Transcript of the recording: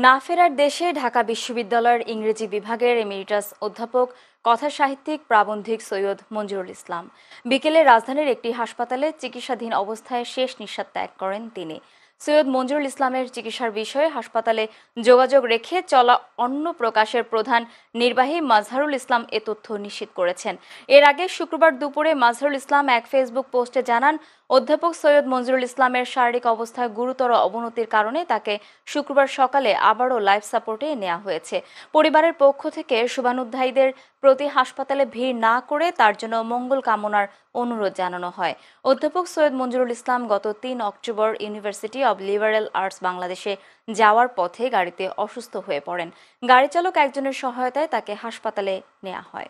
না ফেরার দেশে ঢাকা বিশ্ববিদ্যালয়ের ইংরেজি বিভাগের এমিরিটাস অধ্যাপক কথাসাহিত্যিক প্রাবন্ধিক সৈয়দ মঞ্জুরুল ইসলাম বিকেলে রাজধানীর একটি হাসপাতালে চিকিৎসাধীন অবস্থায় শেষ নিঃশ্বাস ত্যাগ করেন তিনি। সৈয়দ মঞ্জুরুল ইসলামের চিকিৎসার বিষয়ে হাসপাতালে যোগাযোগ রেখে চলা অন্য প্রকাশের প্রধান নির্বাহী মাজহারুল ইসলাম এ তথ্য নিশ্চিত করেছেন। এর আগে শুক্রবার দুপুরে মাজহারুল ইসলাম এক ফেসবুক পোস্টে জানান, অধ্যাপক সৈয়দ মঞ্জুরুল ইসলামের শারীরিক অবস্থায় গুরুতর অবনতির কারণে তাকে শুক্রবার সকালে আবারও লাইফ সাপোর্টে নেওয়া হয়েছে। পরিবারের পক্ষ থেকে শুভানুধ্যায়ীদের প্রতি হাসপাতালে ভিড় না করে তার জন্য মঙ্গল কামনার অনুরোধ জানানো হয়। অধ্যাপক সৈয়দ মঞ্জুরুল ইসলাম গত ৩ October university of liberal arts বাংলাদেশে যাওয়ার পথে গাড়িতে অসুস্থ হয়ে পড়েন। গাড়ি চালক একজনের সহায়তায় তাকে হাসপাতালে নেওয়া হয়।